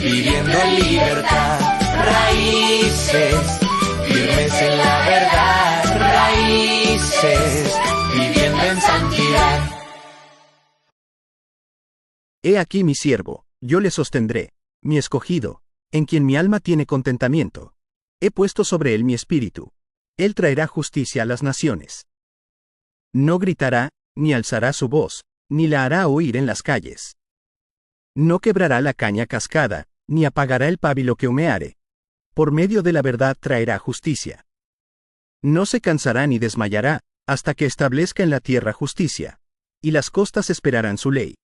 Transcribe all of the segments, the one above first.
viviendo en libertad. Raíces, firmes en la verdad. Raíces, viviendo en santidad. He aquí mi siervo, yo le sostendré, mi escogido, en quien mi alma tiene contentamiento. He puesto sobre él mi espíritu. Él traerá justicia a las naciones. No gritará, ni alzará su voz, ni la hará oír en las calles. No quebrará la caña cascada, ni apagará el pábilo que humeare. Por medio de la verdad traerá justicia. No se cansará ni desmayará, hasta que establezca en la tierra justicia, y las costas esperarán su ley.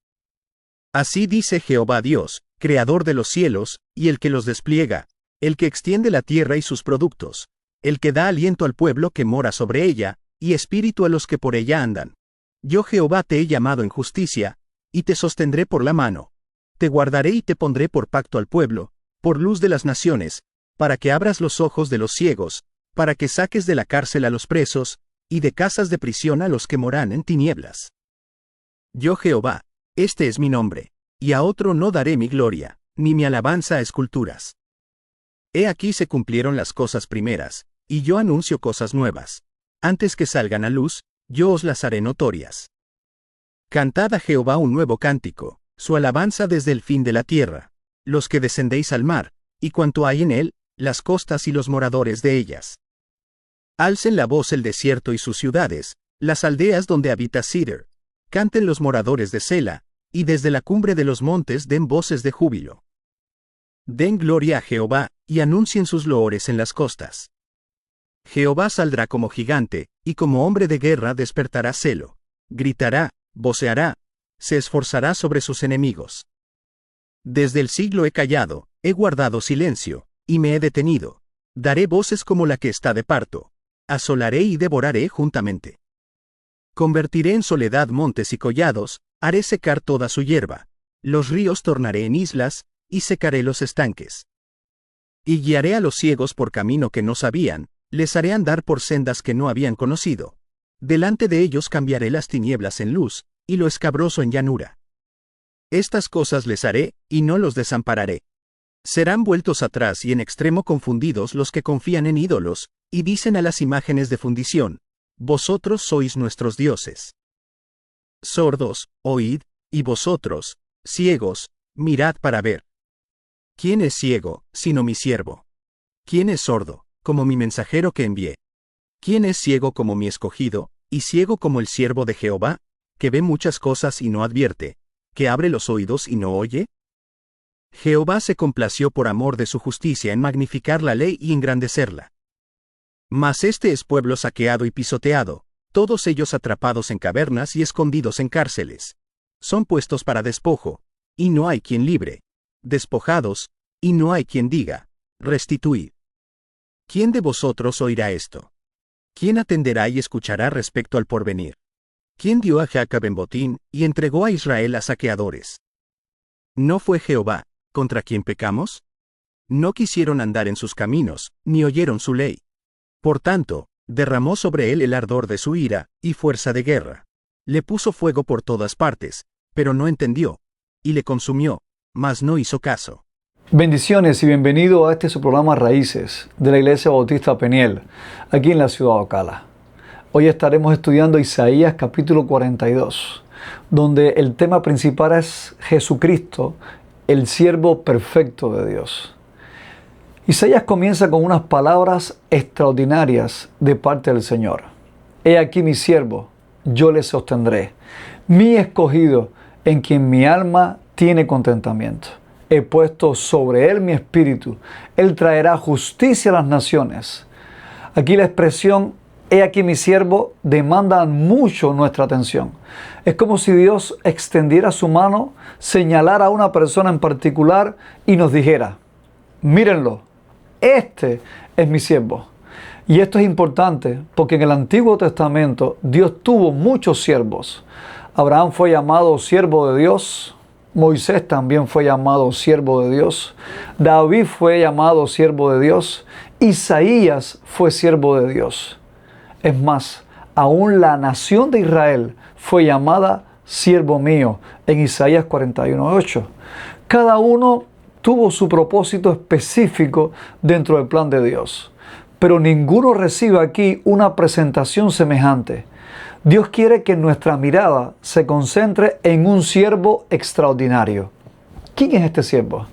Así dice Jehová Dios, creador de los cielos, y el que los despliega, el que extiende la tierra y sus productos, el que da aliento al pueblo que mora sobre ella, y espíritu a los que por ella andan. Yo Jehová te he llamado en justicia, y te sostendré por la mano. Te guardaré y te pondré por pacto al pueblo, por luz de las naciones, para que abras los ojos de los ciegos, para que saques de la cárcel a los presos, y de casas de prisión a los que moran en tinieblas. Yo Jehová, este es mi nombre, y a otro no daré mi gloria, ni mi alabanza a esculturas. He aquí se cumplieron las cosas primeras, y yo anuncio cosas nuevas. Antes que salgan a luz, yo os las haré notorias. Cantad a Jehová un nuevo cántico, su alabanza desde el fin de la tierra, los que descendéis al mar, y cuanto hay en él, las costas y los moradores de ellas. Alcen la voz el desierto y sus ciudades, las aldeas donde habita Cedar. Canten los moradores de Sela, y desde la cumbre de los montes den voces de júbilo. Den gloria a Jehová, y anuncien sus loores en las costas. Jehová saldrá como gigante, y como hombre de guerra despertará celo. Gritará, voceará, se esforzará sobre sus enemigos. Desde el siglo he callado, he guardado silencio, y me he detenido. Daré voces como la que está de parto. Asolaré y devoraré juntamente. Convertiré en soledad montes y collados, haré secar toda su hierba. Los ríos tornaré en islas, y secaré los estanques. Y guiaré a los ciegos por camino que no sabían, les haré andar por sendas que no habían conocido. Delante de ellos cambiaré las tinieblas en luz, y lo escabroso en llanura. Estas cosas les haré, y no los desampararé. Serán vueltos atrás y en extremo confundidos los que confían en ídolos, y dicen a las imágenes de fundición: vosotros sois nuestros dioses. Sordos, oíd, y vosotros, ciegos, mirad para ver. ¿Quién es ciego, sino mi siervo? ¿Quién es sordo, como mi mensajero que envié? ¿Quién es ciego como mi escogido, y ciego como el siervo de Jehová, que ve muchas cosas y no advierte, que abre los oídos y no oye? Jehová se complació por amor de su justicia en magnificar la ley y engrandecerla. Mas este es pueblo saqueado y pisoteado, todos ellos atrapados en cavernas y escondidos en cárceles. Son puestos para despojo, y no hay quien libre. Despojados, y no hay quien diga: restituid. ¿Quién de vosotros oirá esto? ¿Quién atenderá y escuchará respecto al porvenir? ¿Quién dio a Jacob en botín, y entregó a Israel a saqueadores? ¿No fue Jehová, contra quien pecamos? No quisieron andar en sus caminos, ni oyeron su ley. Por tanto, derramó sobre él el ardor de su ira, y fuerza de guerra. Le puso fuego por todas partes, pero no entendió, y le consumió, mas no hizo caso. Bendiciones y bienvenido a su programa Raíces de la Iglesia Bautista Peniel, aquí en la ciudad de Ocala. Hoy estaremos estudiando Isaías capítulo 42, donde el tema principal es Jesucristo, el siervo perfecto de Dios. Isaías comienza con unas palabras extraordinarias de parte del Señor. He aquí mi siervo, yo le sostendré, mi escogido, en quien mi alma tiene contentamiento. He puesto sobre él mi espíritu, él traerá justicia a las naciones. Aquí la expresión, he aquí mi siervo, demanda mucho nuestra atención. Es como si Dios extendiera su mano, señalara a una persona en particular y nos dijera: mírenlo, este es mi siervo. Y esto es importante porque en el Antiguo Testamento Dios tuvo muchos siervos. Abraham fue llamado siervo de Dios. Moisés también fue llamado siervo de Dios. David fue llamado siervo de Dios. Isaías fue siervo de Dios. Es más, aún la nación de Israel fue llamada siervo mío en Isaías 41:8. Cada uno tuvo su propósito específico dentro del plan de Dios. Pero ninguno recibe aquí una presentación semejante. Dios quiere que nuestra mirada se concentre en un siervo extraordinario. ¿Quién es este siervo?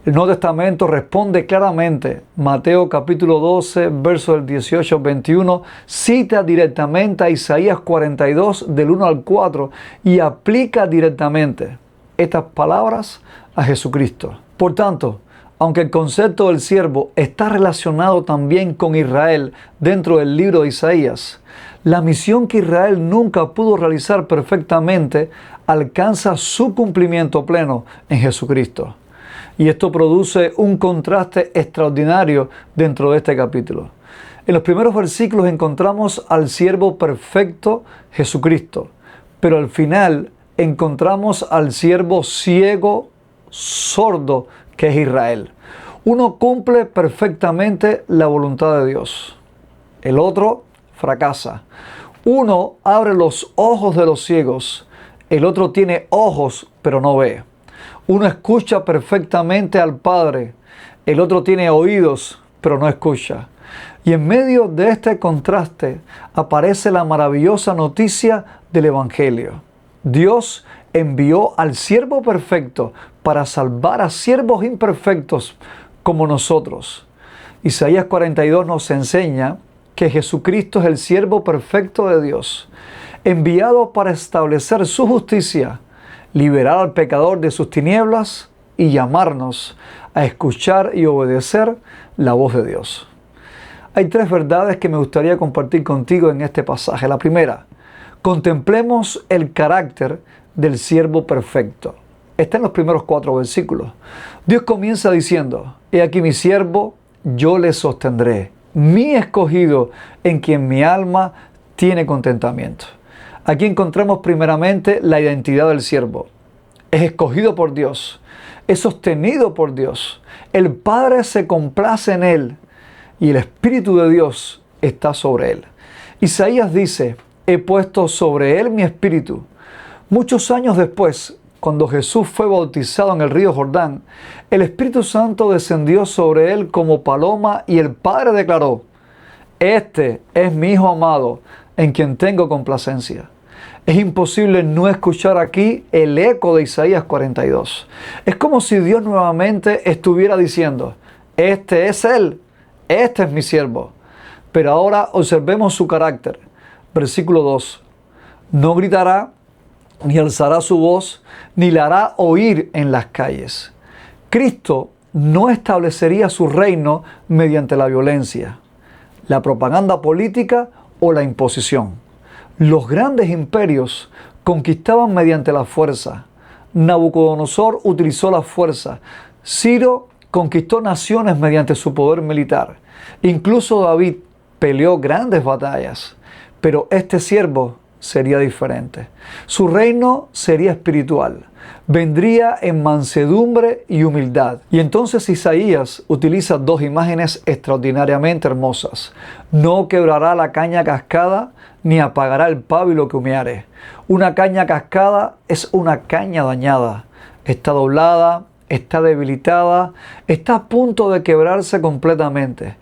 El Nuevo Testamento responde claramente. Mateo capítulo 12, versos del 18 al 21, cita directamente a Isaías 42, del 1 al 4, y aplica directamente estas palabras a Jesucristo. Por tanto, aunque el concepto del siervo está relacionado también con Israel dentro del libro de Isaías, la misión que Israel nunca pudo realizar perfectamente alcanza su cumplimiento pleno en Jesucristo. Y esto produce un contraste extraordinario dentro de este capítulo. En los primeros versículos encontramos al siervo perfecto Jesucristo, pero al final encontramos al siervo ciego, sordo, que es Israel. Uno cumple perfectamente la voluntad de Dios. El otro fracasa. Uno abre los ojos de los ciegos. El otro tiene ojos, pero no ve. Uno escucha perfectamente al Padre. El otro tiene oídos, pero no escucha. Y en medio de este contraste aparece la maravillosa noticia del Evangelio. Dios envió al siervo perfecto para salvar a siervos imperfectos como nosotros. Isaías 42 nos enseña que Jesucristo es el siervo perfecto de Dios, enviado para establecer su justicia, liberar al pecador de sus tinieblas y llamarnos a escuchar y obedecer la voz de Dios. Hay tres verdades que me gustaría compartir contigo en este pasaje. La primera, contemplemos el carácter del siervo perfecto. Está en los primeros 4 versículos. Dios comienza diciendo: he aquí mi siervo, yo le sostendré, mi escogido, en quien mi alma tiene contentamiento. Aquí encontramos primeramente la identidad del siervo. Es escogido por Dios, es sostenido por Dios. El Padre se complace en él y el Espíritu de Dios está sobre él. Isaías dice: he puesto sobre él mi espíritu. Muchos años después, cuando Jesús fue bautizado en el río Jordán, el Espíritu Santo descendió sobre él como paloma y el Padre declaró: este es mi Hijo amado, en quien tengo complacencia. Es imposible no escuchar aquí el eco de Isaías 42. Es como si Dios nuevamente estuviera diciendo: este es Él, este es mi siervo. Pero ahora observemos su carácter. Versículo 2. No gritará, ni alzará su voz, ni la hará oír en las calles. Cristo no establecería su reino mediante la violencia, la propaganda política o la imposición. Los grandes imperios conquistaban mediante la fuerza. Nabucodonosor utilizó la fuerza. Ciro conquistó naciones mediante su poder militar. Incluso David peleó grandes batallas. Pero este siervo sería diferente. Su reino sería espiritual. Vendría en mansedumbre y humildad. Y entonces Isaías utiliza 2 imágenes extraordinariamente hermosas. No quebrará la caña cascada, ni apagará el pábilo que humeare. Una caña cascada es una caña dañada. Está doblada, está debilitada, está a punto de quebrarse completamente.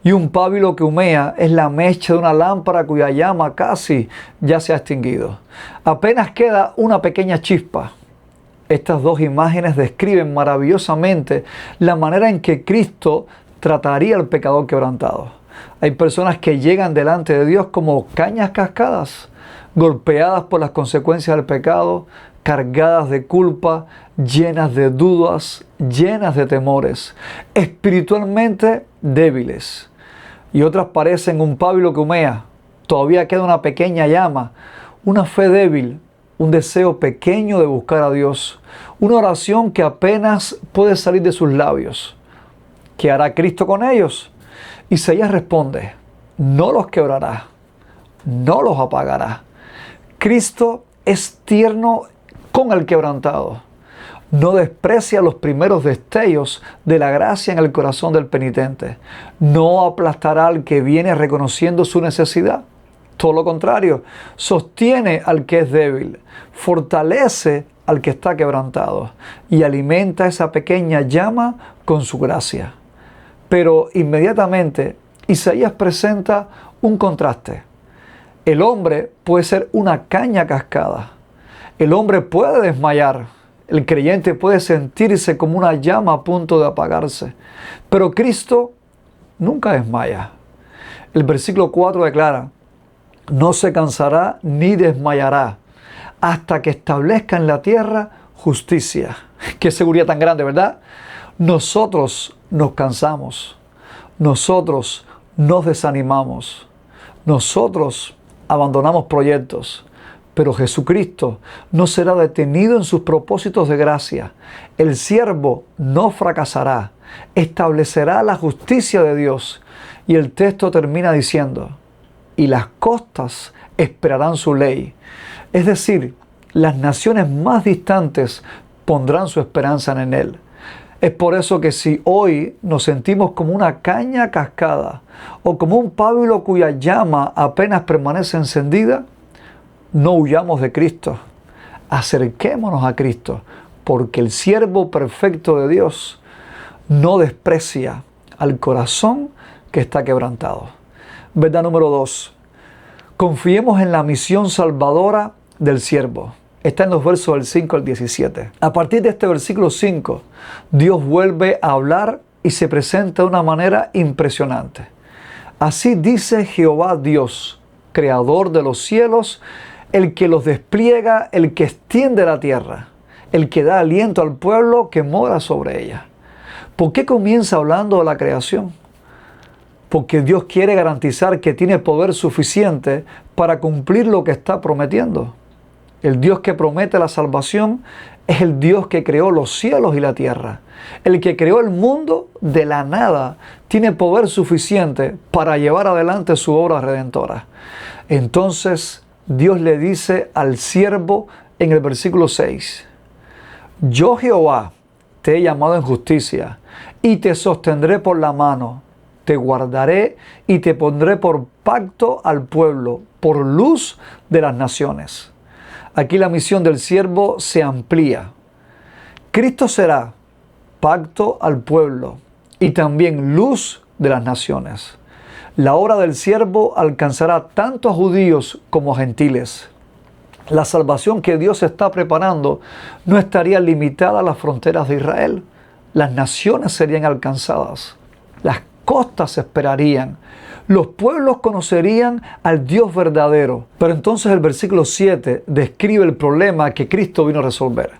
Y un pábilo que humea es la mecha de una lámpara cuya llama casi ya se ha extinguido. Apenas queda una pequeña chispa. Estas 2 imágenes describen maravillosamente la manera en que Cristo trataría al pecador quebrantado. Hay personas que llegan delante de Dios como cañas cascadas, golpeadas por las consecuencias del pecado, cargadas de culpa, llenas de dudas, llenas de temores, espiritualmente débiles. Y otras parecen un pábilo que humea. Todavía queda una pequeña llama, una fe débil, un deseo pequeño de buscar a Dios, una oración que apenas puede salir de sus labios. ¿Qué hará Cristo con ellos? Isaías responde: no los quebrará, no los apagará. Cristo es tierno con el quebrantado. No desprecia los primeros destellos de la gracia en el corazón del penitente. No aplastará al que viene reconociendo su necesidad. Todo lo contrario, sostiene al que es débil, fortalece al que está quebrantado y alimenta esa pequeña llama con su gracia. Pero inmediatamente Isaías presenta un contraste. El hombre puede ser una caña cascada. El hombre puede desmayar. El creyente puede sentirse como una llama a punto de apagarse. Pero Cristo nunca desmaya. El versículo 4 declara: no se cansará ni desmayará hasta que establezca en la tierra justicia. Qué seguridad tan grande, ¿verdad? Nosotros nos cansamos. Nosotros nos desanimamos. Nosotros abandonamos proyectos. Pero Jesucristo no será detenido en sus propósitos de gracia. El siervo no fracasará. Establecerá la justicia de Dios. Y el texto termina diciendo: y las costas esperarán su ley. Es decir, las naciones más distantes pondrán su esperanza en Él. Es por eso que si hoy nos sentimos como una caña cascada o como un pábilo cuya llama apenas permanece encendida, no huyamos de Cristo. Acerquémonos a Cristo, porque el siervo perfecto de Dios no desprecia al corazón que está quebrantado. Verdad número 2. Confiemos en la misión salvadora del siervo. Está en los versos del 5 al 17. A partir de este versículo 5, Dios vuelve a hablar y se presenta de una manera impresionante. Así dice Jehová Dios, creador de los cielos, el que los despliega, el que extiende la tierra, el que da aliento al pueblo que mora sobre ella. ¿Por qué comienza hablando de la creación? Porque Dios quiere garantizar que tiene poder suficiente para cumplir lo que está prometiendo. El Dios que promete la salvación es el Dios que creó los cielos y la tierra. El que creó el mundo de la nada tiene poder suficiente para llevar adelante su obra redentora. Entonces Dios le dice al siervo en el versículo 6: yo Jehová te he llamado en justicia y te sostendré por la mano. Te guardaré y te pondré por pacto al pueblo, por luz de las naciones. Aquí la misión del siervo se amplía. Cristo será pacto al pueblo y también luz de las naciones. La obra del siervo alcanzará tanto a judíos como a gentiles. La salvación que Dios está preparando no estaría limitada a las fronteras de Israel. Las naciones serían alcanzadas. Las costas esperarían. Los pueblos conocerían al Dios verdadero. Pero entonces el versículo 7 describe el problema que Cristo vino a resolver.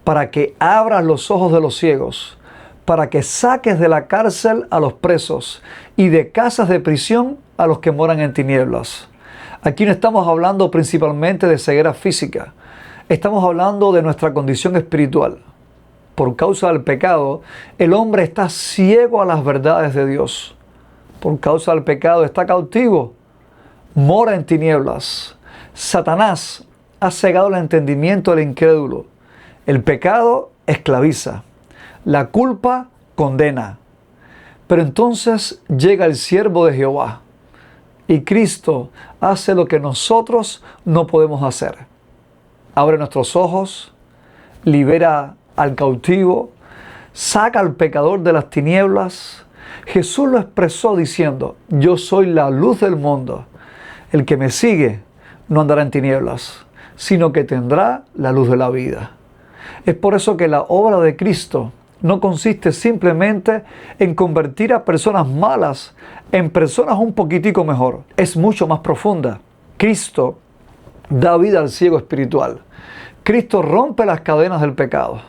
Para que abras los ojos de los ciegos, para que saques de la cárcel a los presos y de casas de prisión a los que moran en tinieblas. Aquí no estamos hablando principalmente de ceguera física. Estamos hablando de nuestra condición espiritual. Por causa del pecado, el hombre está ciego a las verdades de Dios. Por causa del pecado está cautivo, mora en tinieblas. Satanás ha cegado el entendimiento del incrédulo. El pecado esclaviza. La culpa condena. Pero entonces llega el siervo de Jehová y Cristo hace lo que nosotros no podemos hacer. Abre nuestros ojos, libera al cautivo, saca al pecador de las tinieblas. Jesús lo expresó diciendo: yo soy la luz del mundo. El que me sigue no andará en tinieblas, sino que tendrá la luz de la vida. Es por eso que la obra de Cristo no consiste simplemente en convertir a personas malas en personas un poquitico mejor. Es mucho más profunda. Cristo da vida al ciego espiritual. Cristo rompe las cadenas del pecado.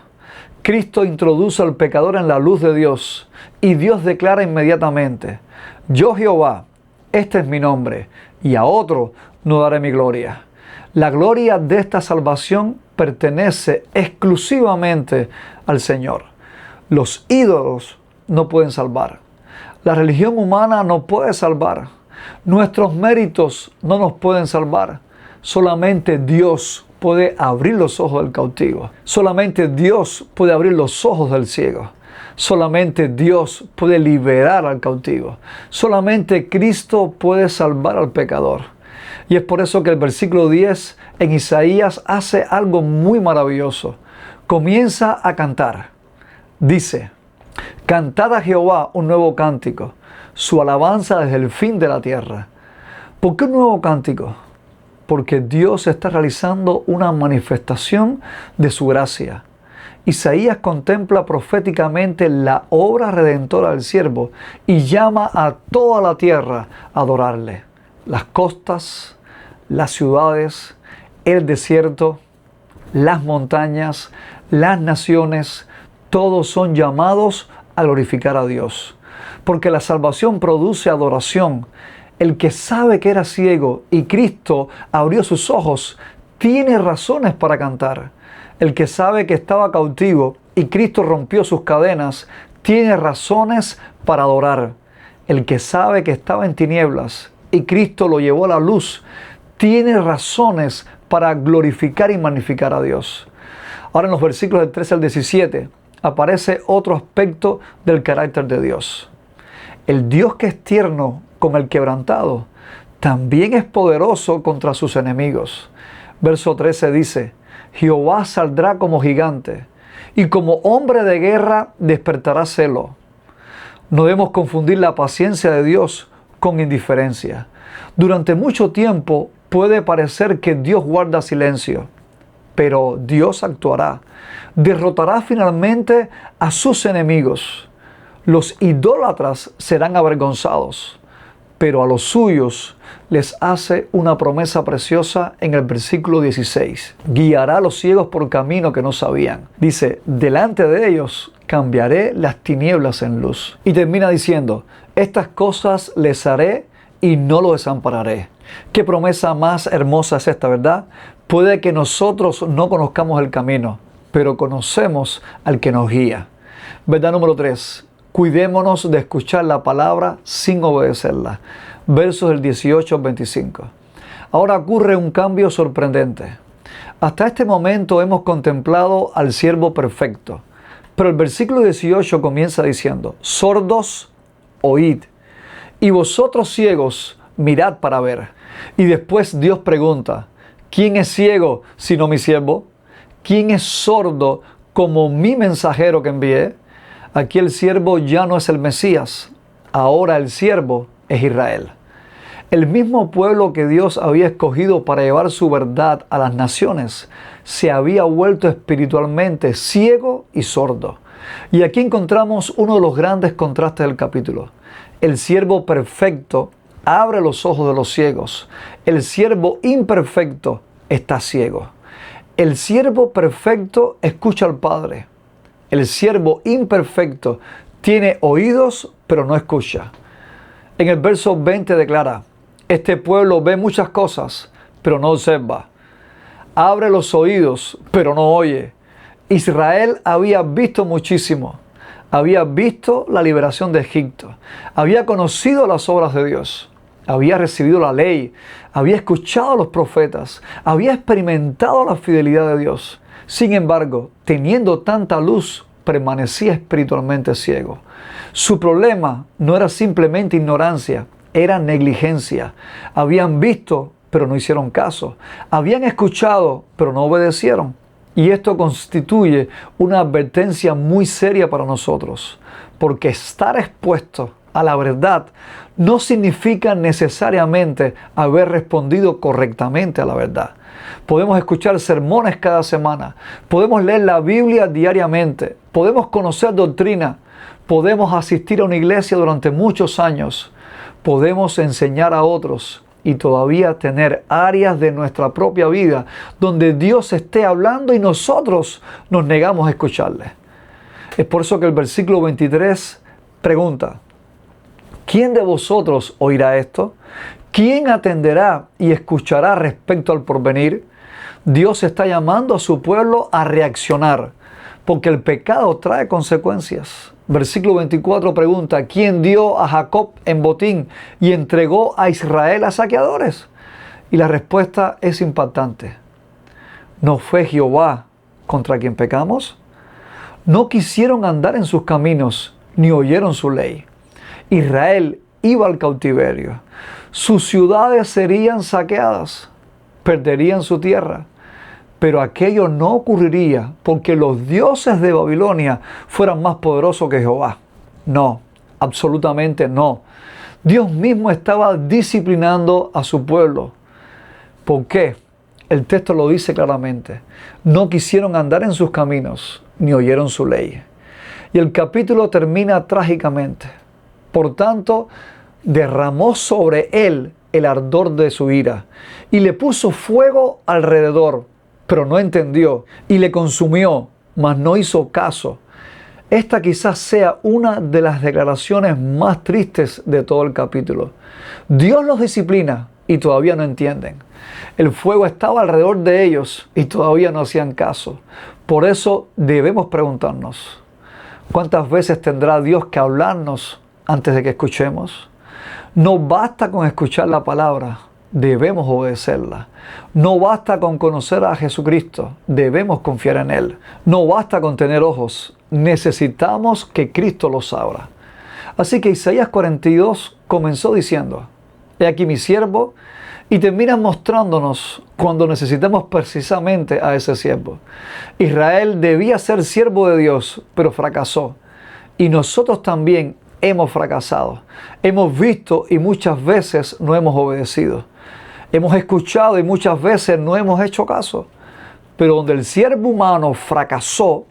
Cristo introduce al pecador en la luz de Dios y Dios declara inmediatamente: yo Jehová, este es mi nombre, y a otro no daré mi gloria. La gloria de esta salvación pertenece exclusivamente al Señor. Los ídolos no pueden salvar. La religión humana no puede salvar. Nuestros méritos no nos pueden salvar. Solamente Dios puede abrir los ojos del cautivo. Solamente Dios puede abrir los ojos del ciego. Solamente Dios puede liberar al cautivo. Solamente Cristo puede salvar al pecador. Y es por eso que el versículo 10 en Isaías hace algo muy maravilloso. comienza a cantar. Dice, cantad a Jehová un nuevo cántico, su alabanza desde el fin de la tierra. ¿Por qué un nuevo cántico? Porque Dios está realizando una manifestación de su gracia. Isaías contempla proféticamente la obra redentora del siervo y llama a toda la tierra a adorarle. Las costas, las ciudades, el desierto, las montañas, las naciones, todos son llamados a glorificar a Dios. Porque la salvación produce adoración. El que sabe que era ciego y Cristo abrió sus ojos, tiene razones para cantar. El que sabe que estaba cautivo y Cristo rompió sus cadenas, tiene razones para adorar. El que sabe que estaba en tinieblas y Cristo lo llevó a la luz, tiene razones para glorificar y magnificar a Dios. Ahora en los versículos del 13 al 17 aparece otro aspecto del carácter de Dios. El Dios que es tierno con el quebrantado, también es poderoso contra sus enemigos. Verso 13 dice, Jehová saldrá como gigante, y como hombre de guerra despertará celo. No debemos confundir la paciencia de Dios con indiferencia. Durante mucho tiempo puede parecer que Dios guarda silencio, pero Dios actuará. Derrotará finalmente a sus enemigos. Los idólatras serán avergonzados, pero a los suyos les hace una promesa preciosa en el versículo 16. Guiará a los ciegos por camino que no sabían. Dice, delante de ellos cambiaré las tinieblas en luz. Y termina diciendo, estas cosas les haré y no los desampararé. Qué promesa más hermosa es esta, ¿verdad? Puede que nosotros no conozcamos el camino, pero conocemos al que nos guía. Verdad número 3. Cuidémonos de escuchar la palabra sin obedecerla. Versos del 18 al 25. Ahora ocurre un cambio sorprendente. Hasta este momento hemos contemplado al siervo perfecto. Pero el versículo 18 comienza diciendo, sordos, oíd, y vosotros ciegos, mirad para ver. Y después Dios pregunta, ¿quién es ciego sino mi siervo? ¿Quién es sordo como mi mensajero que envié? Aquí el siervo ya no es el Mesías, ahora el siervo es Israel. El mismo pueblo que Dios había escogido para llevar su verdad a las naciones, se había vuelto espiritualmente ciego y sordo. Y aquí encontramos uno de los grandes contrastes del capítulo. El siervo perfecto abre los ojos de los ciegos. El siervo imperfecto está ciego. El siervo perfecto escucha al Padre. El siervo imperfecto tiene oídos, pero no escucha. En el verso 20 declara, este pueblo ve muchas cosas, pero no observa. Abre los oídos, pero no oye. Israel había visto muchísimo. Había visto la liberación de Egipto. Había conocido las obras de Dios. Había recibido la ley. Había escuchado a los profetas. Había experimentado la fidelidad de Dios. Sin embargo, teniendo tanta luz, permanecía espiritualmente ciego. Su problema no era simplemente ignorancia, era negligencia. Habían visto, pero no hicieron caso. Habían escuchado, pero no obedecieron. Y esto constituye una advertencia muy seria para nosotros, porque estar expuesto a la verdad no significa necesariamente haber respondido correctamente a la verdad. Podemos escuchar sermones cada semana, podemos leer la Biblia diariamente, podemos conocer doctrina, podemos asistir a una iglesia durante muchos años, podemos enseñar a otros y todavía tener áreas de nuestra propia vida donde Dios esté hablando y nosotros nos negamos a escucharle. Es por eso que el versículo 23 pregunta, ¿quién de vosotros oirá esto? ¿Quién atenderá y escuchará respecto al porvenir? Dios está llamando a su pueblo a reaccionar, porque el pecado trae consecuencias. Versículo 24 pregunta, ¿quién dio a Jacob en botín y entregó a Israel a saqueadores? Y la respuesta es impactante. ¿No fue Jehová contra quien pecamos? No quisieron andar en sus caminos, ni oyeron su ley. Israel iba al cautiverio. Sus ciudades serían saqueadas, perderían su tierra. Pero aquello no ocurriría porque los dioses de Babilonia fueran más poderosos que Jehová. No, absolutamente no. Dios mismo estaba disciplinando a su pueblo. ¿Por qué? El texto lo dice claramente. No quisieron andar en sus caminos, ni oyeron su ley. Y el capítulo termina trágicamente. Por tanto, derramó sobre él el ardor de su ira y le puso fuego alrededor, pero no entendió, y le consumió, mas no hizo caso. Esta quizás sea una de las declaraciones más tristes de todo el capítulo. Dios los disciplina y todavía no entienden. El fuego estaba alrededor de ellos y todavía no hacían caso. Por eso debemos preguntarnos, ¿cuántas veces tendrá Dios que hablarnos antes de que escuchemos? No basta con escuchar la palabra, debemos obedecerla. No basta con conocer a Jesucristo, debemos confiar en Él. No basta con tener ojos, necesitamos que Cristo los abra. Así que Isaías 42 comenzó diciendo, he aquí mi siervo, y termina mostrándonos cuando necesitamos precisamente a ese siervo. Israel debía ser siervo de Dios, pero fracasó. Y nosotros también hemos fracasado. Hemos visto y muchas veces no hemos obedecido. Hemos escuchado y muchas veces no hemos hecho caso. Pero donde el siervo humano fracasó,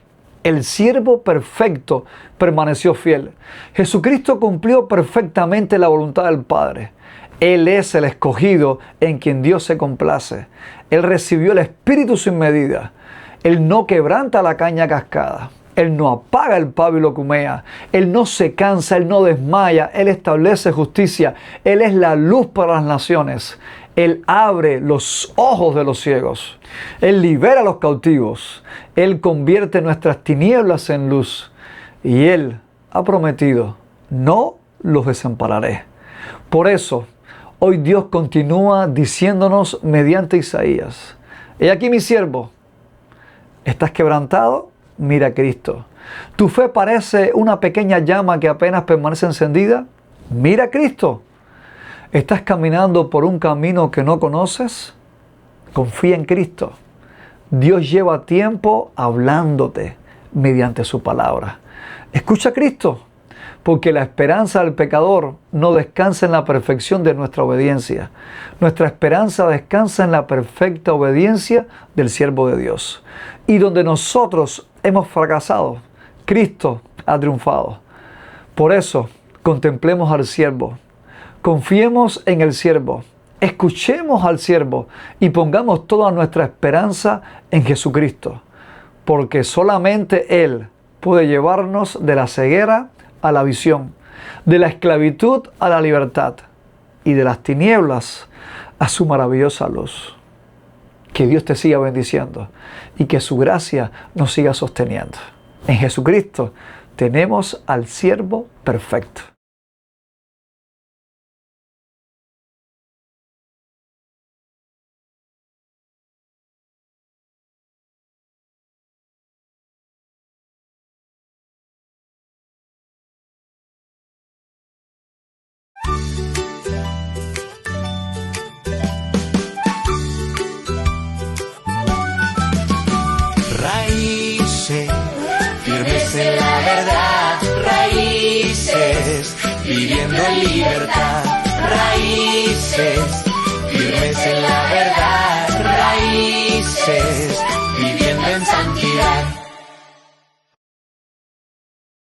el siervo perfecto permaneció fiel. Jesucristo cumplió perfectamente la voluntad del Padre. Él es el escogido en quien Dios se complace. Él recibió el Espíritu sin medida. Él no quebranta la caña cascada. Él no apaga el pábilo que humea. Él no se cansa, Él no desmaya. Él establece justicia. Él es la luz para las naciones. Él abre los ojos de los ciegos. Él libera a los cautivos. Él convierte nuestras tinieblas en luz. Y Él ha prometido, no los desampararé. Por eso, hoy Dios continúa diciéndonos mediante Isaías, he aquí mi siervo, ¿estás quebrantado? Mira a Cristo. ¿Tu fe parece una pequeña llama que apenas permanece encendida? Mira a Cristo. ¿Estás caminando por un camino que no conoces? Confía en Cristo. Dios lleva tiempo hablándote mediante su palabra. Escucha a Cristo, porque la esperanza del pecador no descansa en la perfección de nuestra obediencia. Nuestra esperanza descansa en la perfecta obediencia del siervo de Dios. Y donde nosotros hemos fracasado, Cristo ha triunfado. Por eso, contemplemos al siervo. Confiemos en el siervo. Escuchemos al siervo y pongamos toda nuestra esperanza en Jesucristo. Porque solamente Él puede llevarnos de la ceguera a la visión, de la esclavitud a la libertad y de las tinieblas a su maravillosa luz. Que Dios te siga bendiciendo y que su gracia nos siga sosteniendo. En Jesucristo tenemos al siervo perfecto. Raíces, firmes en la verdad, raíces, viviendo en libertad, raíces,